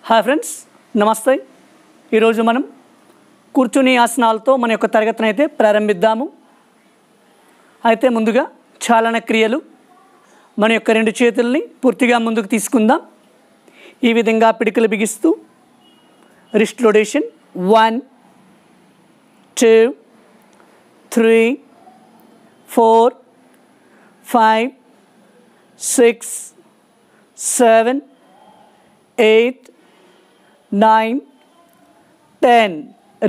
Hi friends, నమస్తే. ఈరోజు మనం కూర్చుని ఆసనాలతో మన యొక్క తరగతిని అయితే ప్రారంభిద్దాము. అయితే ముందుగా చాలన క్రియలు. మన యొక్క రెండు చేతుల్ని పూర్తిగా ముందుకు తీసుకుందాం. ఈ విధంగా పిడికలు బిగిస్తూ రిస్ట్ రొటేషన్ 1 2 3 4 5 6 7 8 9 10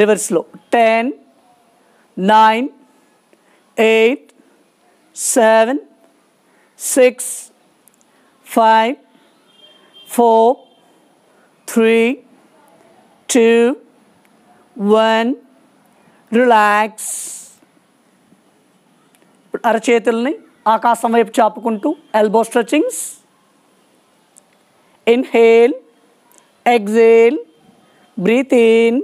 రివర్స్లో 10 9 8 7 6 5 4 3 2 1 రిలాక్స్. అరచేతుల్ని ఆకాశం వైపు చాపుకుంటూ elbow stretchings. Inhale, exhale, breathe in,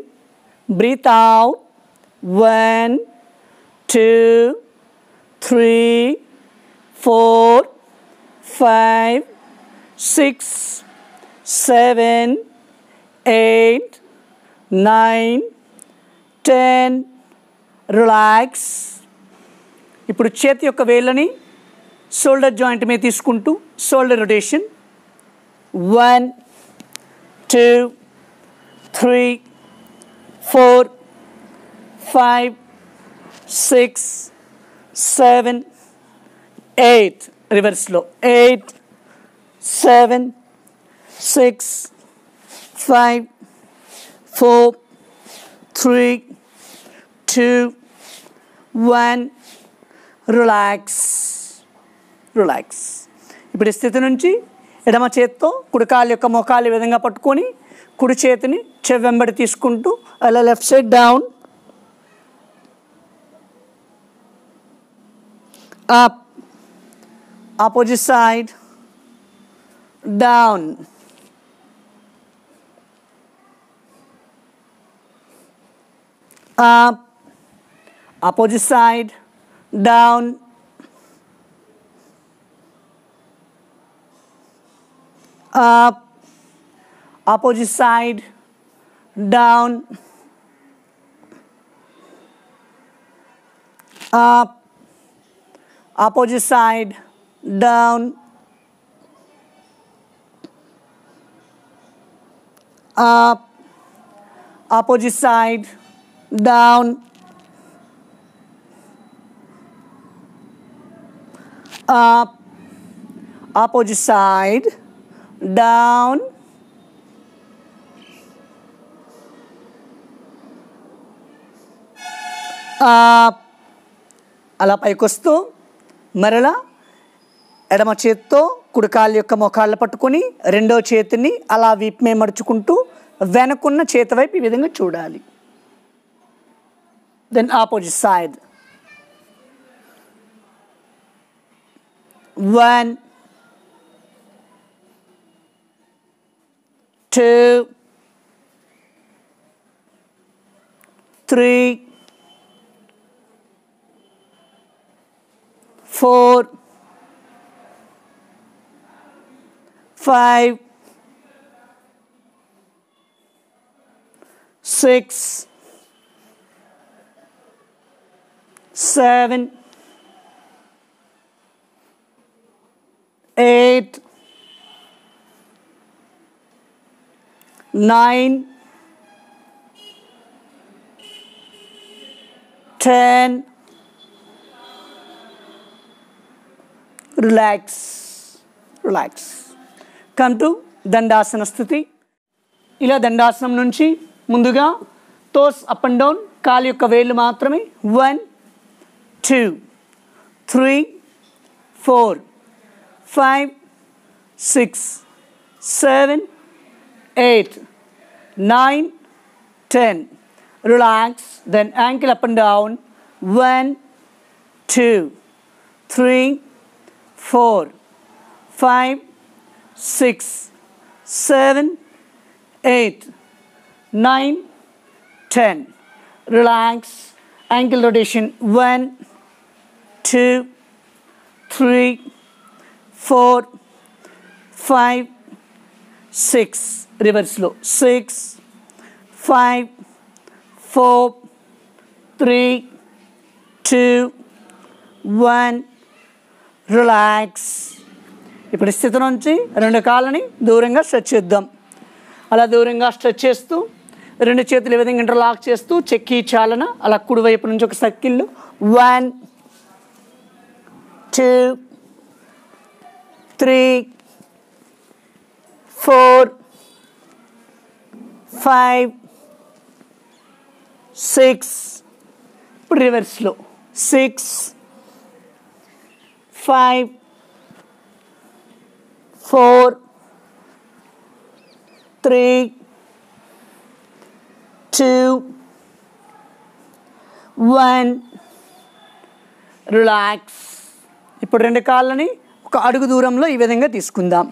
breathe out. 1 2 3 4 5 6 7 8 9 10 relax. ఇప్పుడు చేతి యొక్క వేళ్ళని షోల్డర్ జాయింట్ మీద తీసుకుంటూ షోల్డర్ రొటేషన్ 1 2 3 4 5 6 7 8 రివర్స్లో 8 7 6 5 4 3 2 1 రిలాక్స్. ఇప్పుడు ఈ స్థితి నుంచి ఎడమ చేత్తో కుడి కాలు యొక్క మోకాలు ఈ విధంగా పట్టుకొని కుడి చేతిని చెవెంబడి తీసుకుంటూ అలా left side down, up, opposite side down, up, opposite side down, up, opposite side down, up, opposite side down, up, opposite side down, up, opposite side down, up. అలా పైకొస్తూ మరలా ఎడమ చేత్తో కుడి కాలు యొక్క మోకాళ్ళు పట్టుకొని రెండో చేతిని అలా వీపు మీద మడుచుకుంటూ వెనకున్న చేతి వైపు ఈ విధంగా చూడాలి. Then opposite side 1 2 3 4 5 6 7 8 9 10 relax. Come to dandasana స్థితి. ఇలా దండాసనం నుంచి ముందుగా టోస్ అప్ అండ్ డౌన్, కాలు యొక్క వేళ్ళు మాత్రమే. 1 2 3 4 5 6 7 8 9 10 relax. Then ankle up and down 1 2 3 4 5 6 7 8 9 10 relax. Ankle rotation 1 2 3 4 5 six, రివర్స్లో 6 5 4 3 2 1 రిలాక్స్. ఇప్పుడు ఈ స్థితి నుంచి రెండు కాళ్ళని దూరంగా స్ట్రెచ్ చేద్దాం. అలా దూరంగా స్ట్రెచ్ చేస్తూ రెండు చేతులు ఈ విధంగా ఇంటర్లాక్ చేస్తూ చెక్కి చాలన అలా కుడివైపు నుంచి ఒక సర్కిల్ 1 2 3 4 5 6. ఇప్పుడు రివర్స్లో 6 5 4 3 2 1 రిలాక్స్. ఇప్పుడు రెండు కాళ్ళని ఒక అడుగు దూరంలో ఈ విధంగా తీసుకుందాం.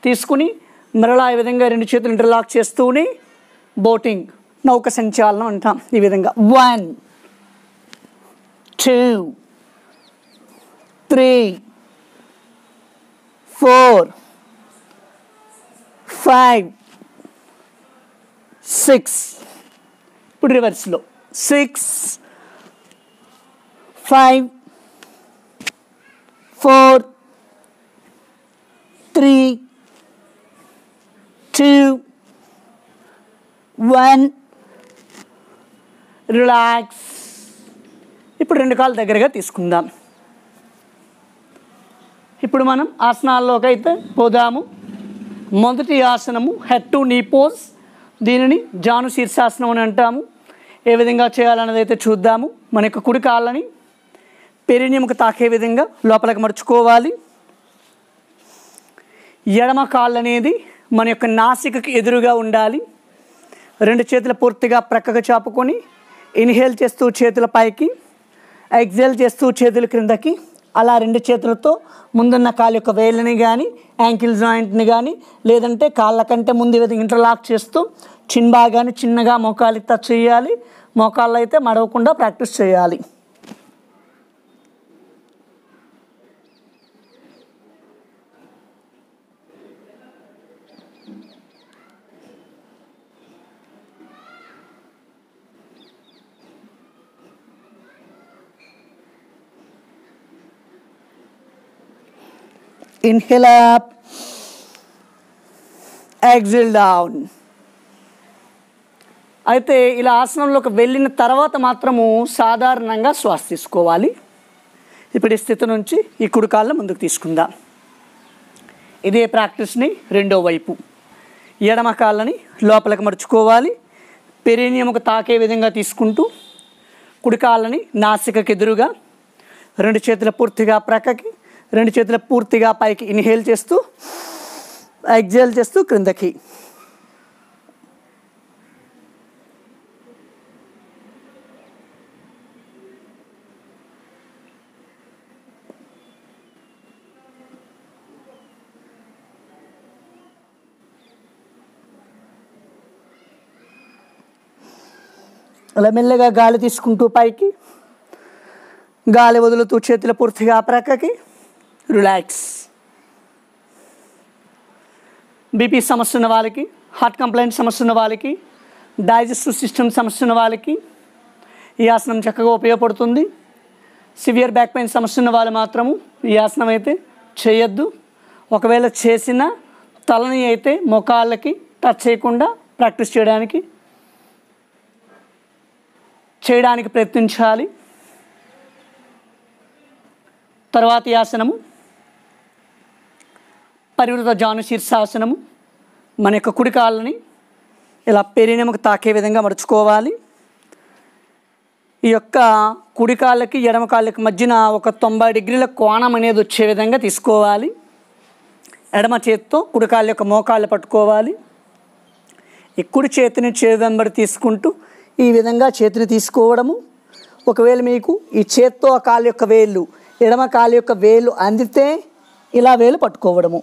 తీసుకుని మరలా ఈ విధంగా రెండు చేతులు ఇంటర్లాక్ చేస్తూనే బోటింగ్ నౌక సంచాలనం అంటాం. ఈ విధంగా 1 2 3 4 5 6. ఇప్పుడు రివర్స్లో 6 5 4 3 2 1 రిలాక్స్. ఇప్పుడు రెండు కాళ్ళు దగ్గరగా తీసుకుందాం. ఇప్పుడు మనం ఆసనాల్లోకి అయితే పోదాము. మొదటి ఆసనము హెడ్ టు నీ పోజ్. దీనిని జాను శీర్షాసనం అని అంటాము. ఏ విధంగా చేయాలన్నది అయితే చూద్దాము. మన యొక్క కుడి కాళ్ళని పెరినియముకు తాకే విధంగా లోపలికి మడుచుకోవాలి. ఎడమ కాళ్ళు అనేది మన యొక్క నాసికకి ఎదురుగా ఉండాలి. రెండు చేతులు పూర్తిగా ప్రక్కగా చాపుకొని ఇన్హేల్ చేస్తూ చేతుల పైకి, ఎక్సేల్ చేస్తూ చేతుల క్రిందకి, అలా రెండు చేతులతో ముందున్న కాళ్ళ యొక్క వేళ్ళని కానీ యాంకిల్ జాయింట్ని కానీ లేదంటే కాళ్ళ కంటే ముందు విధంగా ఇంటర్లాక్ చేస్తూ చిన్ భాగాన్ని చిన్నగా మోకాళ్ళకి టచ్ చేయాలి. మోకాళ్ళు అయితే మడవకుండా ప్రాక్టీస్ చేయాలి. Inhale up, exhale down. అయితే ఇలా ఆసనంలోకి వెళ్ళిన తర్వాత మాత్రము సాధారణంగా శ్వాస తీసుకోవాలి. ఇప్పుడు ఈ స్థితి నుంచి ఈ కుడి కాళ్ళను ముందుకు తీసుకుందాం. ఇదే ప్రాక్టీస్ని రెండో వైపు ఎడమ కాళ్ళని లోపలికి మడుచుకోవాలి. పెరినియముకు తాకే విధంగా తీసుకుంటూ కుడి కాళ్ళని నాసికకి ఎదురుగా, రెండు చేతుల పూర్తిగా ప్రక్కకి, రెండు చేతుల పూర్తిగా పైకి ఇన్హేల్ చేస్తూ ఎక్సేల్ చేస్తూ క్రిందకి. అలా మెల్లగా గాలి తీసుకుంటూ పైకి, గాలి వదులుతూ చేతుల పూర్తిగా ప్రక్కకి. రిలాక్స్. బీపీ సమస్య ఉన్న వాళ్ళకి, హార్ట్ కంప్లైంట్ సమస్య ఉన్న వాళ్ళకి, డైజెస్టివ్ సిస్టమ్ సమస్య ఉన్న వాళ్ళకి ఈ ఆసనం చక్కగా ఉపయోగపడుతుంది. సివియర్ బ్యాక్ పెయిన్ సమస్య ఉన్న వాళ్ళు మాత్రము ఈ ఆసనం అయితే చేయొద్దు. ఒకవేళ చేసిన తలని అయితే మోకాళ్ళకి టచ్ చేయకుండా ప్రాక్టీస్ చేయడానికి ప్రయత్నించాలి. తర్వాతి ఆసనము పరివృత జాను శీర్షాసనము. మన యొక్క కుడి కాళ్ళని ఇలా పెరినియముకు తాకే విధంగా మడుచుకోవాలి. ఈ యొక్క కుడి కాళ్ళకి ఎడమ కాళ్ళకి మధ్యన ఒక 90 డిగ్రీల కోణం అనేది వచ్చే విధంగా తీసుకోవాలి. ఎడమ చేతితో కుడి కాళ్ళ యొక్క మోకాళ్ళు పట్టుకోవాలి. ఈ కుడి చేతిని చేతి వెంబడి తీసుకుంటూ ఈ విధంగా చేతిని తీసుకోవడము. ఒకవేళ మీకు ఈ చేత్తో ఆ కాళ్ళ యొక్క వేళ్ళు, ఎడమ కాళ్ళ యొక్క వేళ్ళు అందితే ఇలా వేలు పట్టుకోవడము.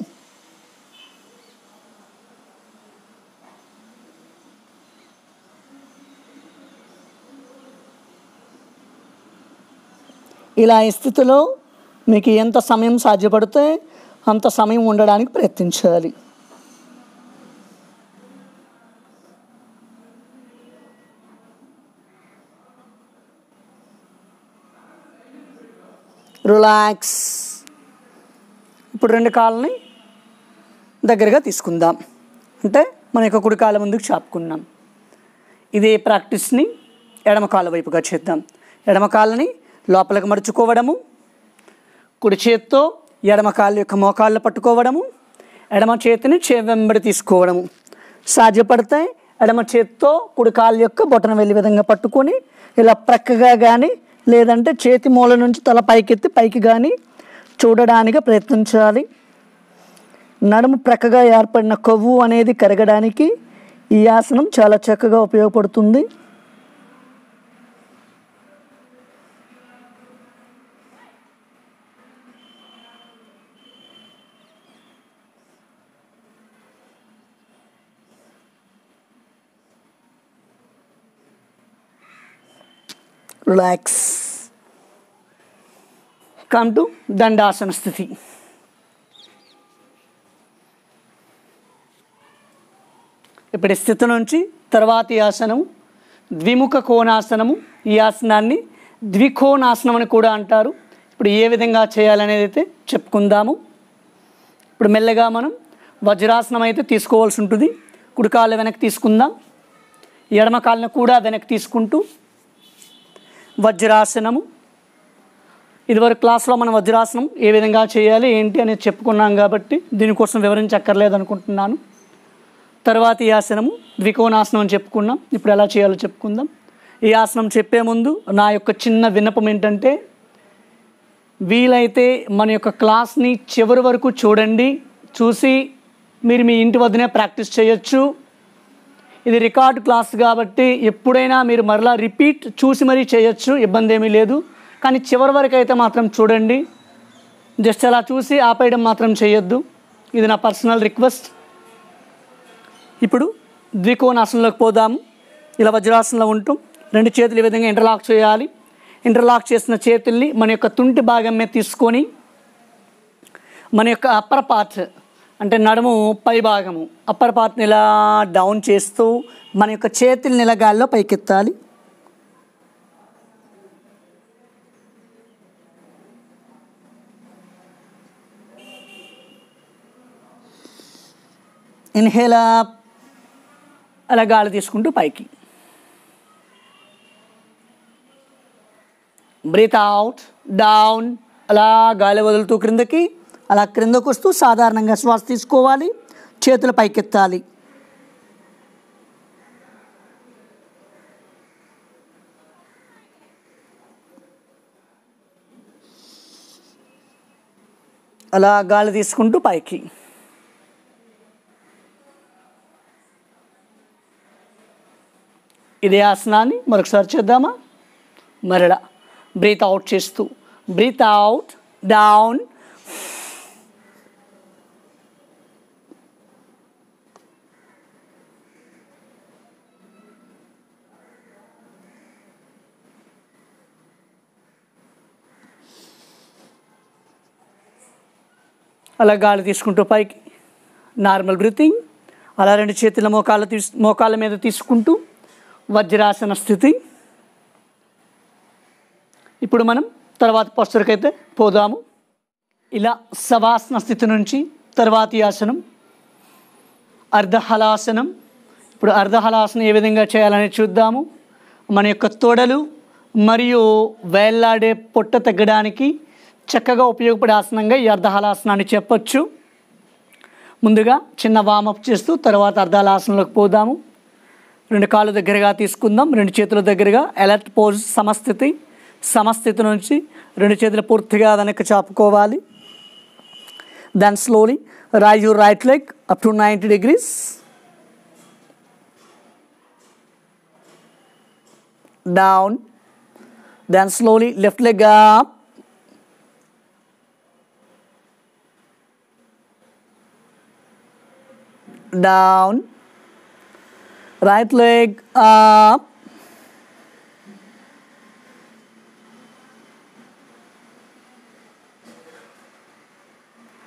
ఇలా ఈ స్థితిలో మీకు ఎంత సమయం సాధ్యపడితే అంత సమయం ఉండడానికి ప్రయత్నించాలి. రిలాక్స్. ఇప్పుడు రెండు కాళ్ళని దగ్గరగా తీసుకుందాం. అంటే మన యొక్క కుడి కాళ్ళ ముందుకు చాపుకున్నాం. ఇదే ప్రాక్టీస్ని ఎడమ కాళ్ళ వైపుగా చేద్దాం. ఎడమ కాళ్ళని లోపలికి మడుచుకోవడము, కుడి చేత్తో ఎడమ కాళ్ళ యొక్క మోకాళ్ళు పట్టుకోవడము, ఎడమ చేతిని వెంబడి తీసుకోవడము. సాధ్యపడితే ఎడమ చేత్తో కుడి కాళ్ళ యొక్క బొటన వెళ్ళే విధంగా పట్టుకొని ఇలా ప్రక్కగా కానీ లేదంటే చేతి మూల నుంచి తల పైకెత్తి పైకి కానీ చూడడానికి ప్రయత్నించాలి. నడుము ప్రక్కగా ఏర్పడిన కొవ్వు అనేది కరగడానికి ఈ ఆసనం చాలా చక్కగా ఉపయోగపడుతుంది. రిలాక్స్. కమ్ టు దండాసన స్థితి. ఇప్పుడు స్థితి నుంచి తర్వాతి ఆసనం ద్విముఖ కోణాసనము. ఈ ఆసనాన్ని ద్వికోణాసనం అని కూడా అంటారు. ఇప్పుడు ఏ విధంగా చేయాలనేది అయితే చెప్పుకుందాము. ఇప్పుడు మెల్లగా మనం వజ్రాసనం అయితే తీసుకోవాల్సి ఉంటుంది. కుడి కాళ్ళు వెనక్కి తీసుకుందాం, ఎడమ కాళ్ళను కూడా వెనక్కి తీసుకుంటూ వజ్రాసనము. ఇదివరకు క్లాస్లో మనం వజ్రాసనం ఏ విధంగా చేయాలి ఏంటి అనేది చెప్పుకున్నాం కాబట్టి దీనికోసం వివరించక్కర్లేదు అనుకుంటున్నాను. తర్వాత ఈ ఆసనము ద్వికోణాసనం అని చెప్పుకున్నాం. ఇప్పుడు ఎలా చేయాలో చెప్పుకుందాం. ఈ ఆసనం చెప్పే ముందు నా యొక్క చిన్న విన్నపం ఏంటంటే, వీలైతే మన యొక్క క్లాస్ని చివరి వరకు చూడండి. చూసి మీరు మీ ఇంటి వద్దనే ప్రాక్టీస్ చేయొచ్చు. ఇది రికార్డ్ క్లాస్ కాబట్టి ఎప్పుడైనా మీరు మరలా రిపీట్ చూసి మరీ చేయొచ్చు, ఇబ్బంది ఏమీ లేదు. కానీ చివరి వరకు అయితే మాత్రం చూడండి. జస్ట్ అలా చూసి ఆపేయడం మాత్రం చేయొద్దు. ఇది నా పర్సనల్ రిక్వెస్ట్. ఇప్పుడు ద్వికోణాసనంలోకి పోదాము. ఇలా వజ్రాసనంలో ఉంటూ రెండు చేతులు ఈ విధంగా ఇంటర్లాక్ చేయాలి. ఇంటర్లాక్ చేసిన చేతుల్ని మన యొక్క తుంటి భాగం మీద తీసుకొని మన యొక్క అప్పర్ పార్ట్ అంటే నడుము పై భాగము అప్పర్ పార్ట్ని ఇలా డౌన్ చేస్తూ మన యొక్క చేతుల్ని ఇలా గాల్లో పైకెత్తాలి. ఇన్హేల్ అప్, అలా గాలి తీసుకుంటూ పైకి. బ్రీత్ అవుట్, డౌన్, అలా గాలి వదులుతూ క్రిందకి, అలా క్రిందకు వస్తూ సాధారణంగా శ్వాస తీసుకోవాలి. చేతులు పైకెత్తాలి. అలా గాలి తీసుకుంటూ పైకి. ఇదే ఆసనాన్ని మరొకసారి చేద్దామా? మరలా బ్రీత్ అవుట్ చేస్తూ, బ్రీత్ అవుట్, డౌన్, అలా గాలి తీసుకుంటూ పైకి. Normal breathing. అలా రెండు చేతుల మోకాళ్ళ మీద తీసుకుంటూ వజ్రాసన స్థితి. ఇప్పుడు మనం తర్వాత పోస్చర్కి అయితే పోదాము. ఇలా శవాసన స్థితి నుంచి తర్వాతి ఆసనం అర్ధహలాసనం. ఇప్పుడు అర్ధహలాసనం ఏ విధంగా చేయాలని చూద్దాము. మన యొక్క తొడలు మరియు వేళ్లాడే పొట్ట తగ్గడానికి చక్కగా ఉపయోగపడే ఆసనంగా ఈ అర్ధహలాసనాన్ని చెప్పొచ్చు. ముందుగా చిన్న వామప్ చేస్తూ తర్వాత అర్ధహలాసనంలోకి పోదాము. రెండు కాళ్ళు దగ్గరగా తీసుకుందాం, రెండు చేతుల దగ్గరగా అలర్ట్ పోజ్ సమస్థితి. సమస్థితి నుంచి రెండు చేతులు పూర్తిగా వెనక్కి చాపుకోవాలి. Then slowly raise your right leg up to 90 degrees. Down. Then slowly left leg up. Down. Right leg up.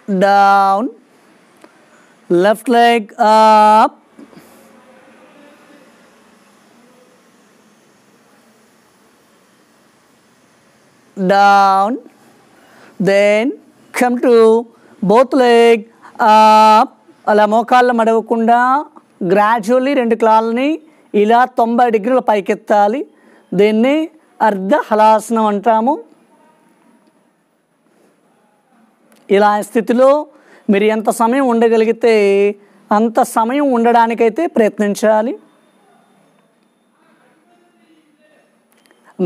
Down. Left leg up. Down. Then come to both leg up. అలా మోకాళ్ళు మడవకుండా gradually 2 కాళ్ళని ఇలా 90 డిగ్రీల పైకెత్తాలి. దీన్ని అర్ధ హలాసనం అంటాము. ఇలా స్థితిలో మీరు ఎంత సమయం ఉండగలిగితే అంత సమయం ఉండడానికైతే ప్రయత్నించాలి.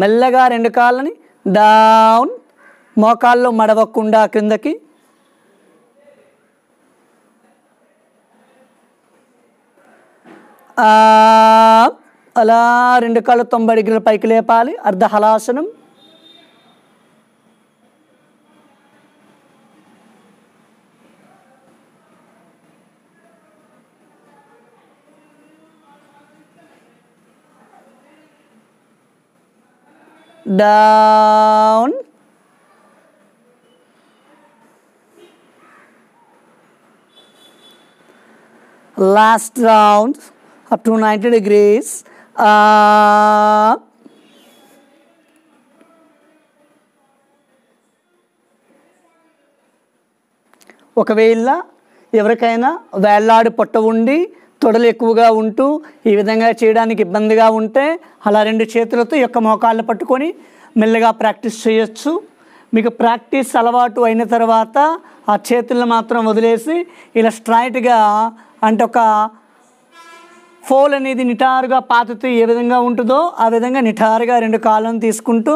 మెల్లగా 2 కాళ్ళని డౌన్, మోకాళ్ళు మడవకుండా క్రిందకి. అలా 2 కాళ్ళు 90 డిగ్రీల పైకి లేపాలి. అర్ధ హలాసనం. Down, last round up to 90 degrees up. ఒకవేళ ఎవరికైనా వేళ్లాడి పొట్ట ఉండి తొడలు ఎక్కువగా ఉంటూ ఈ విధంగా చేయడానికి ఇబ్బందిగా ఉంటే అలా 2 చేతులతో ఈ యొక్క మోకాళ్ళు పట్టుకొని మెల్లగా ప్రాక్టీస్ చేయొచ్చు. మీకు ప్రాక్టీస్ అలవాటు అయిన తర్వాత ఆ చేతులను మాత్రం వదిలేసి ఇలా స్ట్రైట్గా, అంటే ఒక ఫోల్ అనేది నిటారుగా పాతుతూ ఏ విధంగా ఉంటుందో ఆ విధంగా నిటారుగా 2 కాళ్ళను తీసుకుంటూ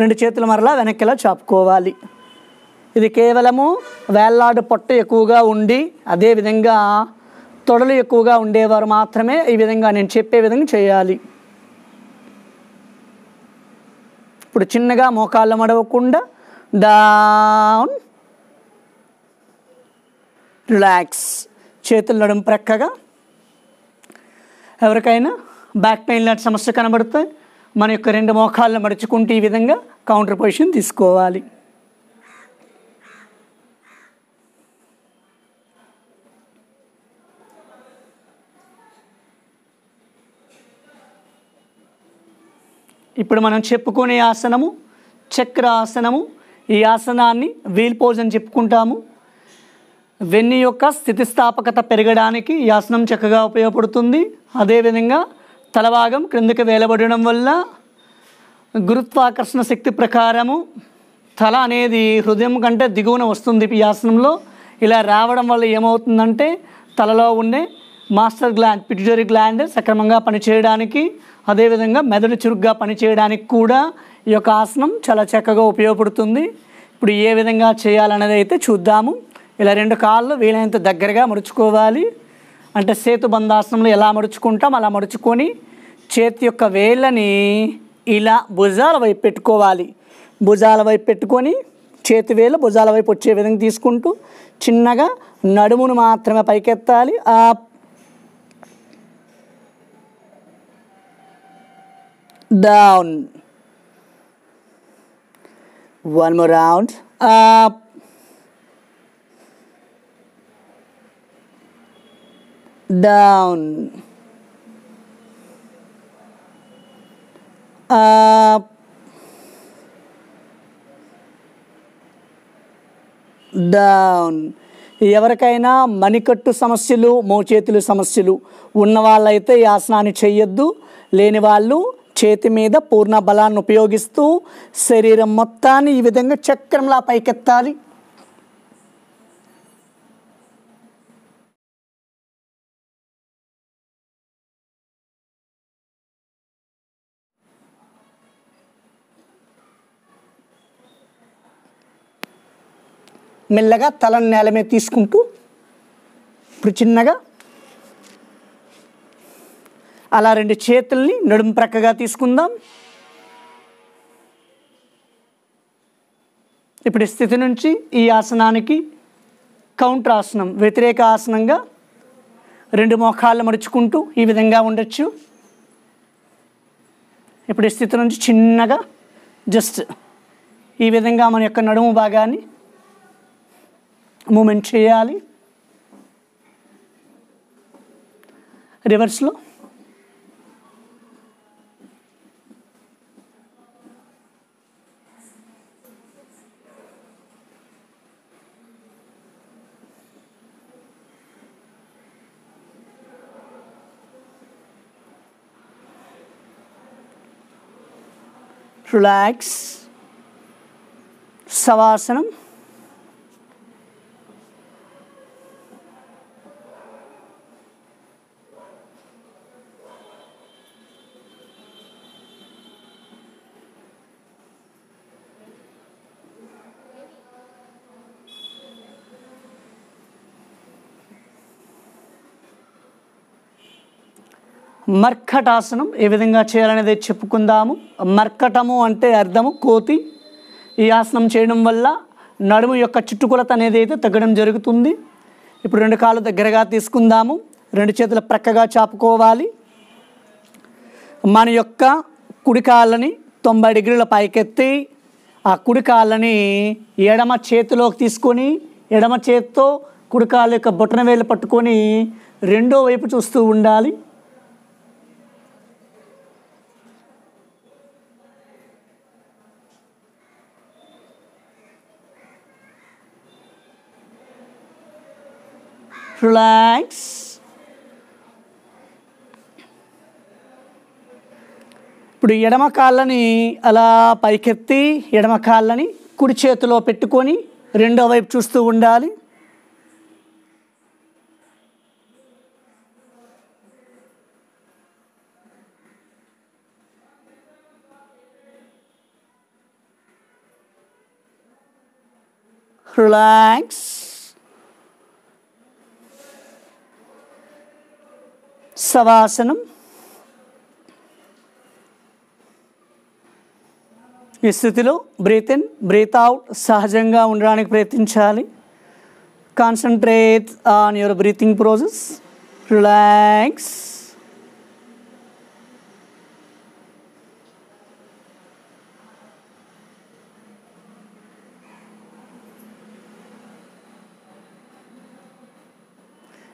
2 చేతులు మరలా వెనక్కిలా చాపుకోవాలి. ఇది కేవలము వేళ్లాడు పొట్ట ఎక్కువగా ఉండి అదేవిధంగా తొడలు ఎక్కువగా ఉండేవారు మాత్రమే ఈ విధంగా నేను చెప్పే విధంగా చేయాలి. ఇప్పుడు చిన్నగా మోకాళ్ళు మడవకుండా డౌన్, రిలాక్స్, చేతులు నడుము ప్రక్కగా. ఎవరికైనా బ్యాక్ పెయిన్ లాంటి సమస్య కనబడితే మన యొక్క 2 మోకాళ్ళు మడుచుకుంటూ ఈ విధంగా కౌంటర్ పొజిషన్ తీసుకోవాలి. ఇప్పుడు మనం చెప్పుకునే ఆసనము చక్రాసనము. ఈ ఆసనాన్ని వీల్ పోజ్ అని చెప్పుకుంటాము. వెన్ను యొక్క స్థితిస్థాపకత పెరగడానికి ఈ ఆసనం చక్కగా ఉపయోగపడుతుంది. అదేవిధంగా తలభాగం క్రిందకి వేలబడడం వల్ల గురుత్వాకర్షణ శక్తి ప్రకారము తల అనేది హృదయం కంటే దిగువన వస్తుంది. ఈ ఆసనంలో ఇలా రావడం వల్ల ఏమవుతుందంటే తలలో ఉండే మాస్టర్ గ్లాండ్, పిట్యూటరీ గ్లాండ్ సక్రమంగా పనిచేయడానికి, అదేవిధంగా మెదడు చురుగ్గా పనిచేయడానికి కూడా ఈ యొక్క ఆసనం చాలా చక్కగా ఉపయోగపడుతుంది. ఇప్పుడు ఏ విధంగా చేయాలనేది అయితే చూద్దాము. ఇలా 2 కాళ్ళు వీలైనంత దగ్గరగా మడుచుకోవాలి. అంటే సేతుబంధాసనంలో ఎలా మడుచుకుంటాం అలా మడుచుకొని చేతి యొక్క వేళ్ళని ఇలా భుజాల వైపు పెట్టుకోవాలి. భుజాల వైపు పెట్టుకొని చేతి వేళ్ళు భుజాల వైపు వచ్చే విధంగా తీసుకుంటూ చిన్నగా నడుమును మాత్రమే పైకెత్తాలి. Up, down, one more round, up, down, up, down. ఎవరికైనా మణికట్టు సమస్యలు, మోచేతులు సమస్యలు ఉన్న వాళ్ళైతే ఈ ఆసనాన్ని చేయొద్దు. లేని వాళ్ళు చేతి మీద పూర్ణ బలాన్ని ఉపయోగిస్తూ శరీరం మొత్తాన్ని ఈ విధంగా చక్రంలా పైకెత్తాలి. మెల్లగా తలను నేల మీద తీసుకుంటూ ఇప్పుడు చిన్నగా అలా 2 చేతుల్ని నడుము ప్రక్కగా తీసుకుందాం. ఇప్పుడు స్థితి నుంచి ఈ ఆసనానికి కౌంటర్ ఆసనం, వ్యతిరేక ఆసనంగా 2 మోకాళ్ళు మడుచుకుంటూ ఈ విధంగా ఉండొచ్చు. ఇప్పుడు ఈ స్థితి నుంచి చిన్నగా జస్ట్ ఈ విధంగా మన యొక్క నడుము భాగాన్ని మూమెంట్ చేయాలి. రివర్స్లో రిలాక్స్. శవాసనం. మర్కటాసనం ఏ విధంగా చేయాలనేది చెప్పుకుందాము. మర్కటము అంటే అర్థము కోతి. ఈ ఆసనం చేయడం వల్ల నడుము యొక్క చుట్టుకొలత అనేది అయితే తగ్గడం జరుగుతుంది. ఇప్పుడు 2 కాళ్ళు దగ్గరగా తీసుకుందాము. 2 చేతులు ప్రక్కగా చాపుకోవాలి. మన యొక్క కుడి కాళ్ళని 90 డిగ్రీల పైకెత్తి ఆ కుడి కాళ్ళని ఎడమ చేతిలోకి తీసుకొని ఎడమ చేత్తో కుడి కాళ్ళ యొక్క బొటన వేలు పట్టుకొని రెండో వైపు చూస్తూ ఉండాలి. రిలాక్స్. ఇప్పుడు ఎడమ కాళ్ళని అలా పైకెత్తి ఎడమ కాళ్ళని కుడి చేతిలో పెట్టుకొని రెండో వైపు చూస్తూ ఉండాలి. రిలాక్స్. శవాసనం. ఈ స్థితిలో బ్రీత్ ఇన్ బ్రీత్ అవుట్ సహజంగా ఉండడానికి ప్రయత్నించాలి. Concentrate on your breathing process. Relax.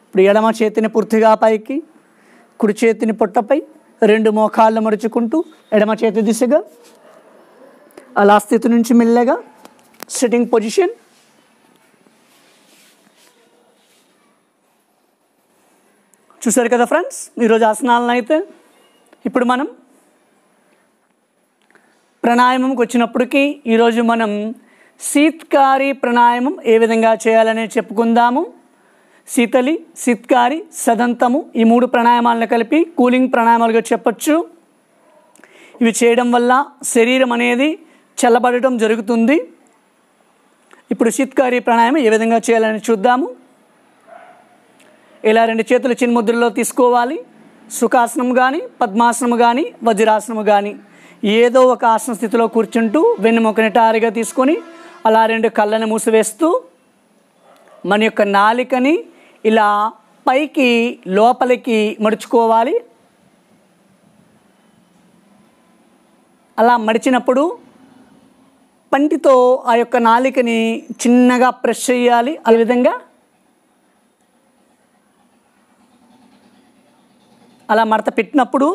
ఇప్పుడు ఎడమ చేతిని పూర్తిగా పైకి, కుడి చేతిని పొట్టపై, 2 మోకాళ్ళు మడుచుకుంటూ ఎడమ చేతి దిశగా అలా స్థితి నుంచి మెల్లగా సిట్టింగ్ పొజిషన్. చూసారు కదా ఫ్రెండ్స్ ఈరోజు ఆసనాలను అయితే. ఇప్పుడు మనం ప్రాణాయామంకి వచ్చినప్పటికీ ఈరోజు మనం శీత్కారి ప్రాణాయామం ఏ విధంగా చేయాలని చెప్పుకుందాము. శీతలి, శీత్కారి, సదంతము ఈ 3 ప్రాణాయామాలను కలిపి కూలింగ్ ప్రాణాయామాలుగా చెప్పచ్చు. ఇవి చేయడం వల్ల శరీరం అనేది చల్లబడటం జరుగుతుంది. ఇప్పుడు శీత్కారి ప్రాణాయామం ఏ విధంగా చేయాలని చూద్దాము. ఇలా 2 చేతులు చిన్ముద్రలో తీసుకోవాలి. సుఖాసనం కానీ, పద్మాసనం కానీ, వజ్రాసనం కానీ ఏదో ఒక ఆసన స్థితిలో కూర్చుంటూ వెన్నుముకని టారిగా తీసుకొని అలా 2 కళ్ళని మూసివేస్తూ మన యొక్క నాలికని ఇలా పైకి లోపలికి మడుచుకోవాలి. అలా మడిచినప్పుడు పంటితో ఆ యొక్క నాలికని చిన్నగా ప్రెస్ చేయాలి. ఆ విధంగా అలా మడత పెట్టినప్పుడు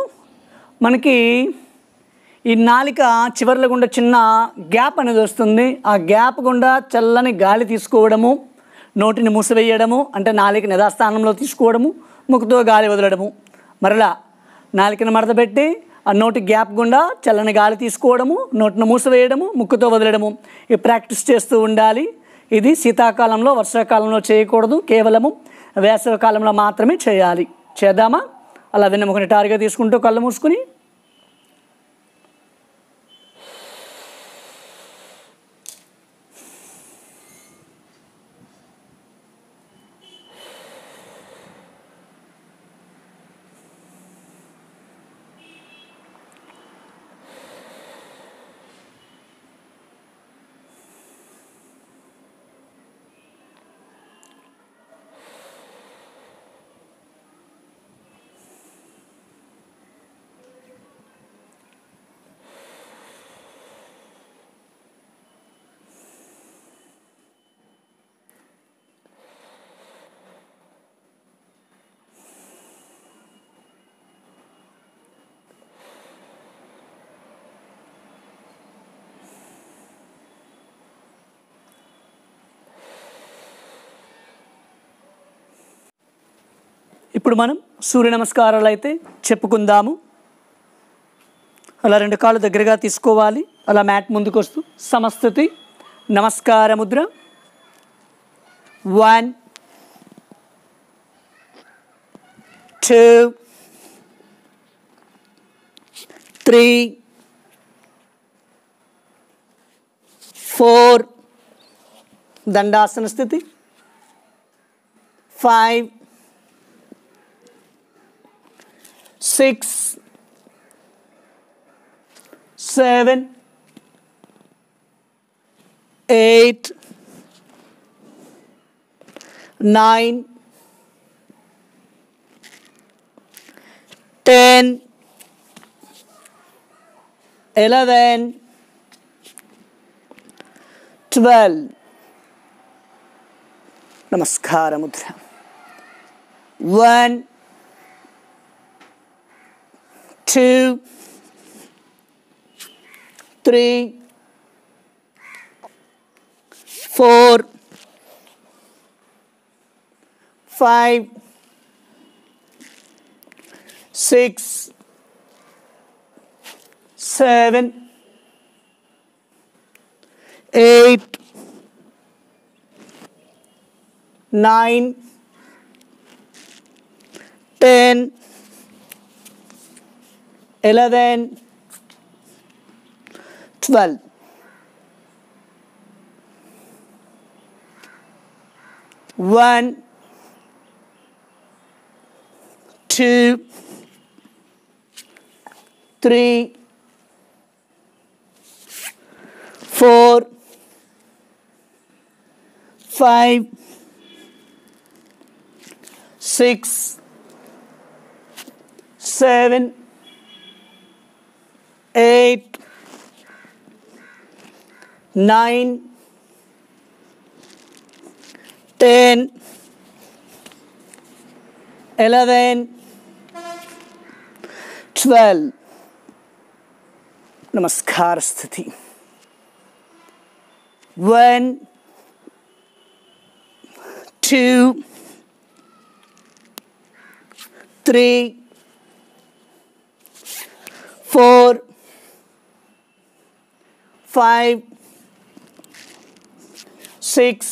మనకి ఈ నాలిక చివర్ల గుండా చిన్న గ్యాప్ అనేది వస్తుంది. ఆ గ్యాప్ గుండా చల్లని గాలి తీసుకోవడము, నోటిని మూసివేయడము అంటే నాలికని యథాస్థానంలో తీసుకోవడము, ముక్కుతో గాలి వదలడము. మరలా నాలికను మడతపెట్టి ఆ నోటి గ్యాప్ గుండా చల్లని గాలి తీసుకోవడము, నోటిని మూసివేయడము, ముక్కుతో వదలడము. ఈ ప్రాక్టీస్ చేస్తూ ఉండాలి. ఇది శీతాకాలంలో, వర్షాకాలంలో చేయకూడదు. కేవలము వేసవి కాలంలో మాత్రమే చేయాలి. చేద్దామా? అలా వెన్నెముకని టారిగా తీసుకుంటూ కళ్ళు మూసుకుని ఇప్పుడు మనం సూర్య నమస్కారాలు అయితే చెప్పుకుందాము. అలా రెండు కాళ్ళు దగ్గరగా తీసుకోవాలి. అలా మ్యాట్ ముందుకు వస్తూ సమస్థితి నమస్కార ముద్ర. 1 2 3 4 దండాసన స్థితి. 5 6 7 8 9 10 11 12 నమస్కార ముద్ర. 1 2 3 4 5 6 7 8 9 10 11 12 1 2 3 4 5 6 7 8 9 10 11 12 నమస్కార స్థితి. 1 2 3 4 5 6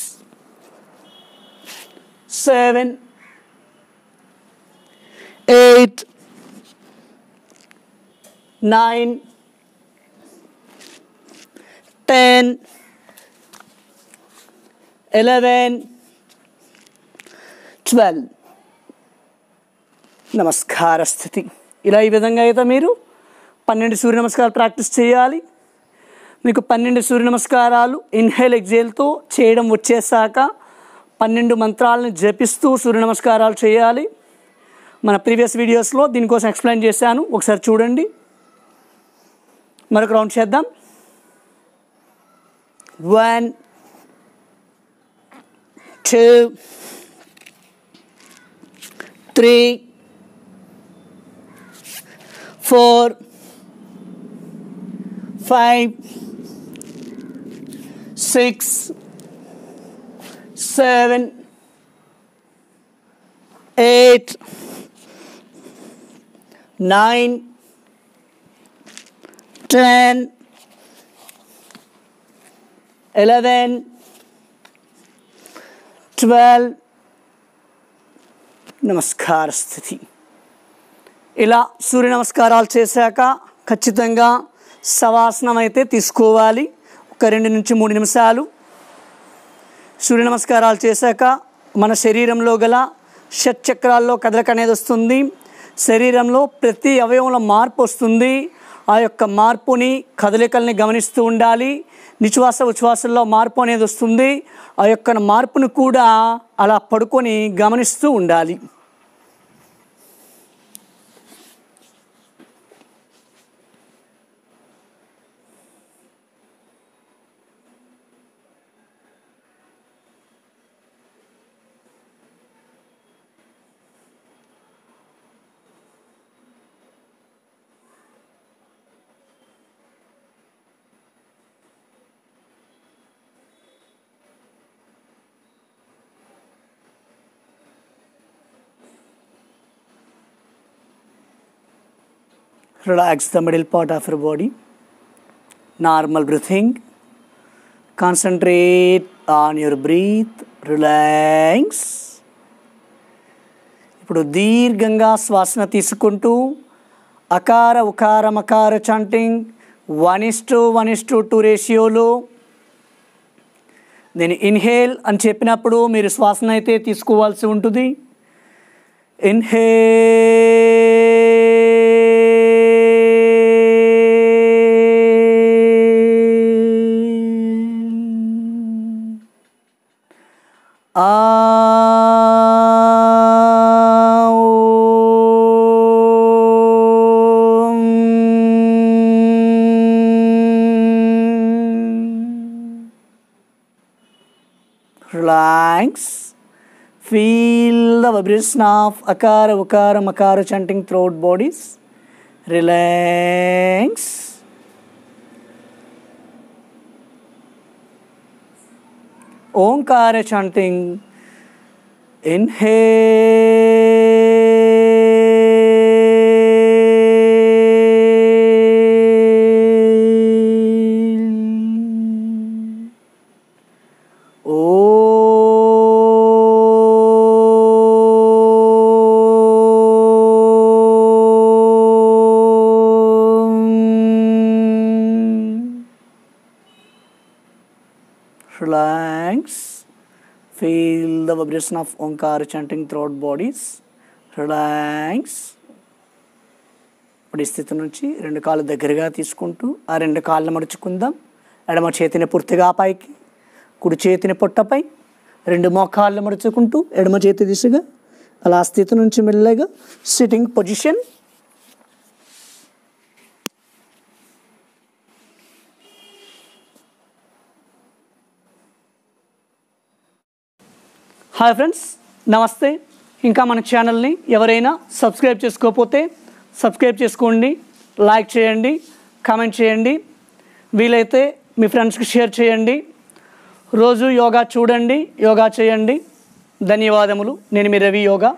7 8 9 10 11 12 నమస్కార స్థితి. ఇలా ఈ విధంగా అయితే మీరు 12 సూర్య నమస్కారాలు ప్రాక్టీస్ చేయాలి. మీకు 12 సూర్య నమస్కారాలు ఇన్హేల్ ఎగ్జేల్తో చేయడం వచ్చేసాక 12 మంత్రాలను జపిస్తూ సూర్య నమస్కారాలు చేయాలి. మన ప్రీవియస్ వీడియోస్లో దీనికోసం ఎక్స్ప్లెయిన్ చేశాను, ఒకసారి చూడండి. మరొక రౌండ్ చేద్దాం. 1 2 3 4 5 6 7 8 9 10 11 12 నమస్కార స్థితి. ఇలా సూర్య నమస్కారాలు చేశాక ఖచ్చితంగా శవాసనం అయితే తీసుకోవాలి. ఒక 2 నుంచి 3 నిమిషాలు సూర్య నమస్కారాలు చేశాక మన శరీరంలో గల షట్చక్రాల్లో కదలిక అనేది వస్తుంది. శరీరంలో ప్రతి అవయవంలో మార్పు వస్తుంది. ఆ యొక్క మార్పుని కదలికల్ని గమనిస్తూ ఉండాలి. నిశ్వాస ఉచ్ఛ్వాసల్లో మార్పు అనేది వస్తుంది. ఆ యొక్క మార్పును కూడా అలా పడుకొని గమనిస్తూ ఉండాలి. Relax the middle part of your body. Normal breathing. Concentrate on your breath. Relax. ఇప్పుడు దీర్ఘంగా శ్వాసన తీసుకుంటూ అకార ఉకార మకార చాంటింగ్ 1:1:2 రేషియోలో నేను ఇన్హేల్ అని చెప్పినప్పుడు మీరు శ్వాసన అయితే తీసుకోవాల్సి ఉంటుంది. Relax. Feel the vibration of akara, ukara, makara chanting throughout bodies. Relax. Omkara chanting. Relax. Feel the vibration of Omkara chanting throughout bodies. Relax. ఇప్పుడు ఈ స్థితి నుంచి రెండు కాళ్ళు దగ్గరగా తీసుకుంటూ ఆ రెండు కాళ్ళను మడుచుకుందాం. ఎడమ చేతిని పూర్తిగా పైకి, కుడి చేతిని పొట్టపై, రెండు మోకాళ్ళు మడుచుకుంటూ ఎడమ చేతి దిశగా అలా స్థితి నుంచి మెల్లగా సిట్టింగ్ పొజిషన్. హాయ్ ఫ్రెండ్స్, నమస్తే. ఇంకా మన ఛానల్ని ఎవరైనా సబ్స్క్రైబ్ చేసుకోకపోతే సబ్స్క్రైబ్ చేసుకోండి, లైక్ చేయండి, కామెంట్ చేయండి, వీలైతే మీ ఫ్రెండ్స్కి షేర్ చేయండి. రోజు యోగా చూడండి, యోగా చేయండి. ధన్యవాదములు. నేను మీ రవి యోగా.